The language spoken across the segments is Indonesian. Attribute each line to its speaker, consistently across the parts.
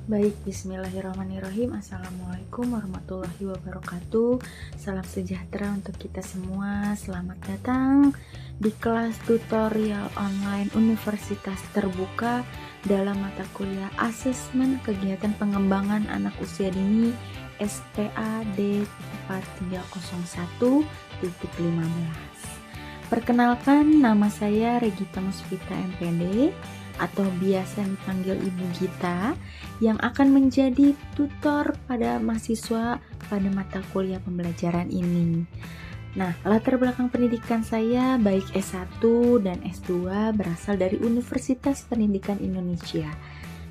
Speaker 1: Baik, bismillahirrahmanirrahim. Assalamualaikum warahmatullahi wabarakatuh. Salam sejahtera untuk kita semua. Selamat datang di kelas tutorial online Universitas Terbuka dalam mata kuliah Asesmen Kegiatan Pengembangan Anak Usia Dini SPAD 4301.15. Perkenalkan, nama saya Regita Musfita MPD atau biasa dipanggil Ibu Gita, yang akan menjadi tutor pada mahasiswa pada mata kuliah pembelajaran ini. Nah, latar belakang pendidikan saya baik S1 dan S2 berasal dari Universitas Pendidikan Indonesia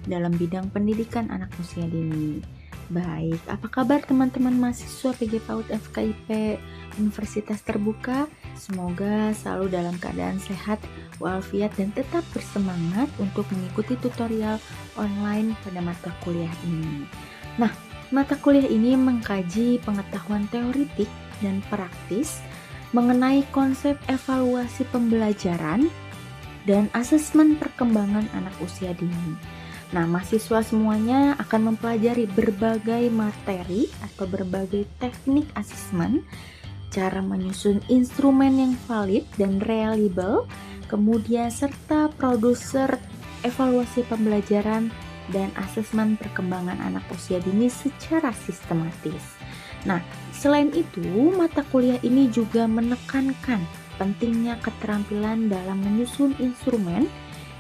Speaker 1: dalam bidang pendidikan anak usia dini. Baik, apa kabar teman-teman mahasiswa PG PAUD FKIP Universitas Terbuka? Semoga selalu dalam keadaan sehat walafiat dan tetap bersemangat untuk mengikuti tutorial online pada mata kuliah ini. Nah, mata kuliah ini mengkaji pengetahuan teoritik dan praktis mengenai konsep evaluasi pembelajaran dan asesmen perkembangan anak usia dini. Nah, mahasiswa semuanya akan mempelajari berbagai materi atau berbagai teknik asesmen, cara menyusun instrumen yang valid dan reliable, kemudian serta produser evaluasi pembelajaran dan asesmen perkembangan anak usia dini secara sistematis. Nah, selain itu, mata kuliah ini juga menekankan pentingnya keterampilan dalam menyusun instrumen,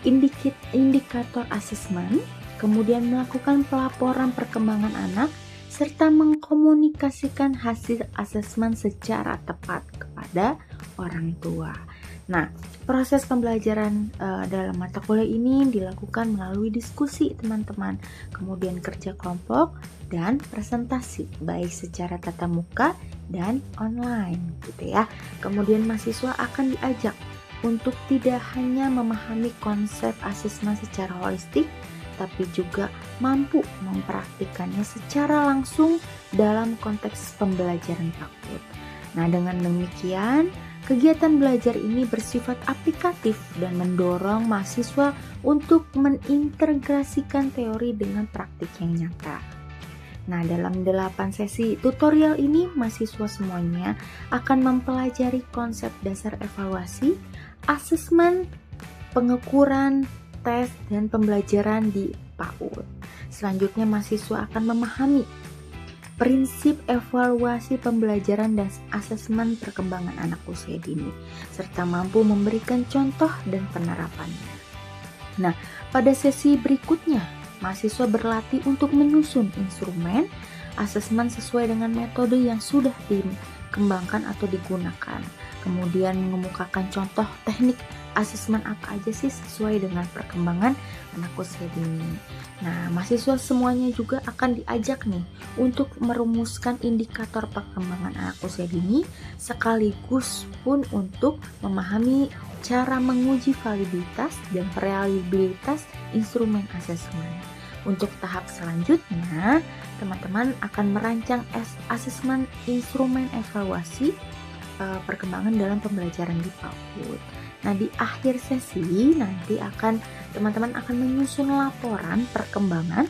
Speaker 1: indikator asesmen, kemudian melakukan pelaporan perkembangan anak, serta mengkomunikasikan hasil asesmen secara tepat kepada orang tua. Nah, proses pembelajaran dalam mata kuliah ini dilakukan melalui diskusi teman-teman, kemudian kerja kelompok dan presentasi, baik secara tatap muka dan online gitu ya. Kemudian mahasiswa akan diajak untuk tidak hanya memahami konsep asesmen secara holistik, tapi juga mampu mempraktikkannya secara langsung dalam konteks pembelajaran PAUD. Nah, dengan demikian, kegiatan belajar ini bersifat aplikatif dan mendorong mahasiswa untuk mengintegrasikan teori dengan praktik yang nyata. Nah, dalam 8 sesi tutorial ini, mahasiswa semuanya akan mempelajari konsep dasar evaluasi, asesmen, pengukuran, tes, dan pembelajaran di PAUD. Selanjutnya, mahasiswa akan memahami prinsip evaluasi pembelajaran dan asesmen perkembangan anak usia dini, serta mampu memberikan contoh dan penerapannya. Nah, pada sesi berikutnya, mahasiswa berlatih untuk menyusun instrumen asesmen sesuai dengan metode yang sudah dikembangkan atau digunakan. Kemudian mengemukakan contoh teknik asesmen apa aja sih sesuai dengan perkembangan anak usia dini. Nah, mahasiswa semuanya juga akan diajak nih untuk merumuskan indikator perkembangan anak usia dini, sekaligus pun untuk memahami cara menguji validitas dan reliabilitas instrumen asesmen. Untuk tahap selanjutnya, teman-teman akan merancang asesmen instrumen evaluasi perkembangan dalam pembelajaran di PAUD. Nah, di akhir sesi nanti teman-teman akan menyusun laporan perkembangan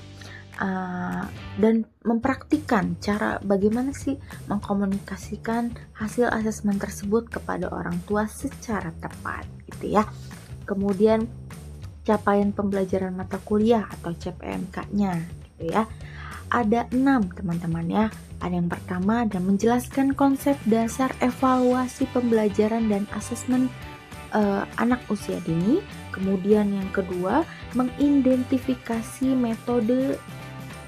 Speaker 1: dan mempraktikkan cara bagaimana sih mengkomunikasikan hasil asesmen tersebut kepada orang tua secara tepat gitu ya. Kemudian capaian pembelajaran mata kuliah atau CPMK-nya gitu ya. Ada 6 teman-teman ya. Ada yang pertama, dan menjelaskan konsep dasar evaluasi pembelajaran dan asesmen anak usia dini. Kemudian yang kedua, mengidentifikasi metode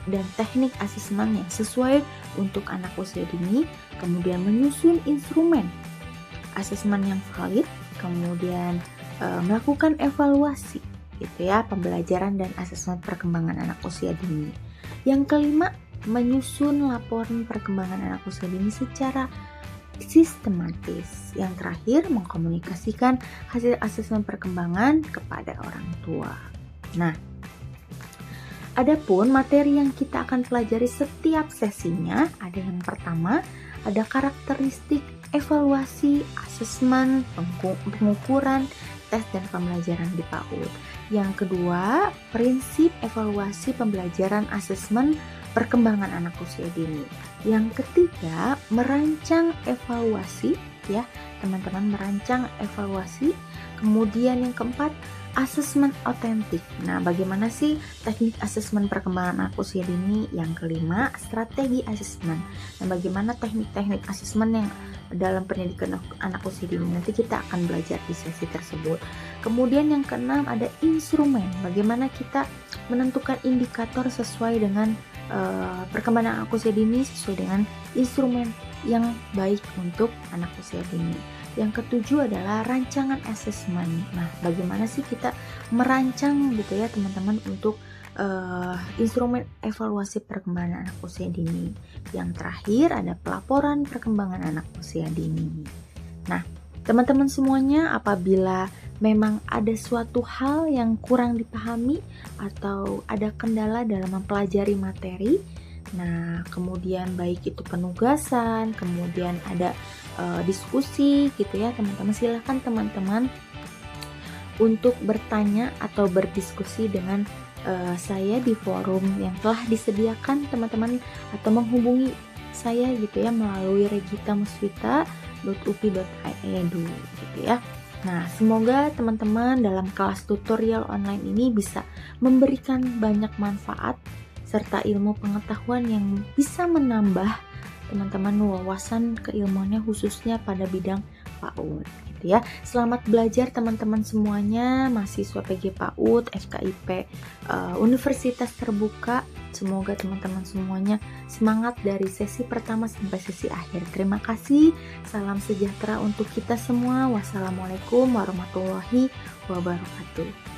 Speaker 1: dan teknik asesmen yang sesuai untuk anak usia dini. Kemudian menyusun instrumen asesmen yang valid. Kemudian melakukan evaluasi gitu ya, pembelajaran dan asesmen perkembangan anak usia dini. Yang kelima, menyusun laporan perkembangan anak usia dini secara sistematis. Yang terakhir, mengkomunikasikan hasil asesmen perkembangan kepada orang tua. Nah, adapun materi yang kita akan pelajari setiap sesinya, ada yang pertama, ada karakteristik evaluasi, asesmen, pengukuran, tes dan pembelajaran di PAUD. Yang kedua, prinsip evaluasi pembelajaran asesmen perkembangan anak usia dini. Yang ketiga, merancang evaluasi ya, teman-teman merancang evaluasi. Kemudian yang keempat, asesmen otentik. Nah, bagaimana sih teknik asesmen perkembangan anak usia dini? Yang kelima, strategi asesmen. Nah, bagaimana teknik-teknik asesmen yang dalam pendidikan anak usia dini? Nanti kita akan belajar di sesi tersebut. Kemudian yang keenam, ada instrumen. Bagaimana kita menentukan indikator sesuai dengan perkembangan anak usia dini, sesuai dengan instrumen yang baik untuk anak usia dini. Yang ketujuh adalah rancangan asesmen. Nah, bagaimana sih kita merancang gitu ya teman-teman untuk instrumen evaluasi perkembangan anak usia dini. Yang terakhir ada pelaporan perkembangan anak usia dini. Nah, teman-teman semuanya, apabila memang ada suatu hal yang kurang dipahami atau ada kendala dalam mempelajari materi, nah kemudian baik itu penugasan, kemudian ada diskusi gitu ya teman-teman, silahkan teman-teman untuk bertanya atau berdiskusi dengan saya di forum yang telah disediakan teman-teman, atau menghubungi saya gitu ya melalui regitamusvita.upi.edu gitu ya. Nah, semoga teman-teman dalam kelas tutorial online ini bisa memberikan banyak manfaat serta ilmu pengetahuan yang bisa menambah teman-teman wawasan keilmuannya khususnya pada bidang PAUD gitu ya. Selamat belajar teman-teman semuanya, mahasiswa PG PAUD, FKIP Universitas Terbuka. Semoga teman-teman semuanya semangat dari sesi pertama sampai sesi akhir. Terima kasih. Salam sejahtera untuk kita semua. Wassalamualaikum warahmatullahi wabarakatuh.